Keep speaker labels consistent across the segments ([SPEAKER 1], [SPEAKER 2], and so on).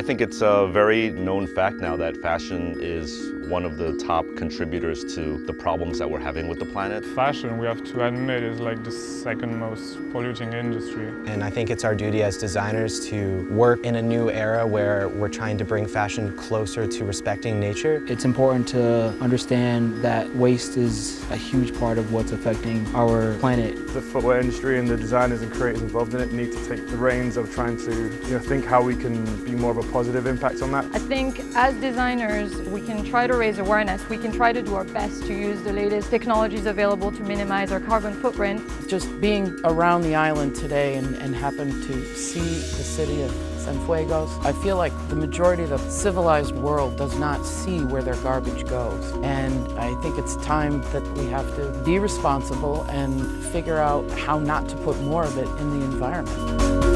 [SPEAKER 1] think it's a very known fact now that fashion is one of the top contributors to the problems that we're having with the planet.
[SPEAKER 2] Fashion, we have to admit, is like the second most polluting industry.
[SPEAKER 3] And I think it's our duty as designers to work in a new era where we're trying to bring fashion closer to respecting nature.
[SPEAKER 4] It's important to understand that waste is a huge part of what's affecting our planet.
[SPEAKER 5] The footwear industry and the designers and creators involved in it need to take the reins of trying to think how we can be more of a positive impact on that.
[SPEAKER 6] I think as designers, we can try to raise awareness. We can try to do our best to use the latest technologies available to minimize our carbon footprint.
[SPEAKER 7] Just being around the island today and happen to see the city of Cienfuegos, I feel like the majority of the civilized world does not see where their garbage goes. And I think it's time that we have to be responsible and figure out how not to put more of it in the environment.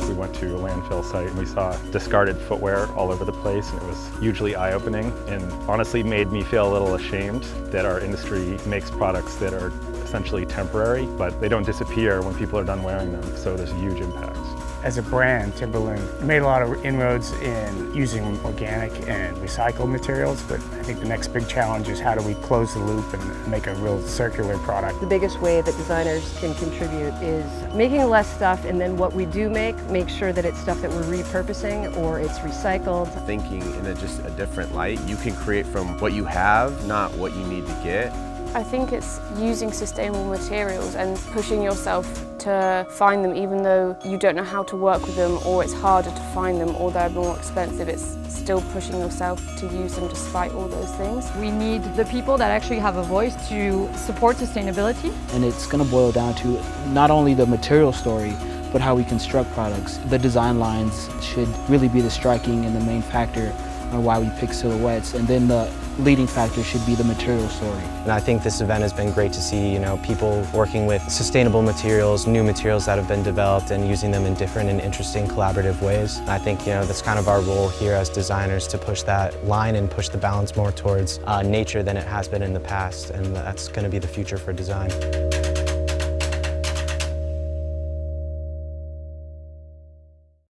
[SPEAKER 8] We went to a landfill site and we saw discarded footwear all over the place, and it was hugely eye-opening and honestly made me feel a little ashamed that our industry makes products that are essentially temporary, but they don't disappear when people are done wearing them, so there's a huge impact.
[SPEAKER 9] As a brand, Timberland made a lot of inroads in using organic and recycled materials, but I think the next big challenge is how do we close the loop and make a real circular product.
[SPEAKER 10] The biggest way that designers can contribute is making less stuff, and then what we do make sure that it's stuff that we're repurposing or it's recycled.
[SPEAKER 11] Thinking in just a different light, you can create from what you have, not what you need to get.
[SPEAKER 12] I think it's using sustainable materials and pushing yourself to find them even though you don't know how to work with them, or it's harder to find them, or they're more expensive. It's still pushing yourself to use them despite all those things.
[SPEAKER 6] We need the people that actually have a voice to support sustainability.
[SPEAKER 4] And it's going to boil down to not only the material story, but how we construct products. The design lines should really be the striking and the main factor on why we pick silhouettes, and then the leading factor should be the material story.
[SPEAKER 3] And I think this event has been great to see, people working with sustainable materials, new materials that have been developed and using them in different and interesting collaborative ways. And I think, that's kind of our role here as designers, to push that line and push the balance more towards nature than it has been in the past, and that's going to be the future for design.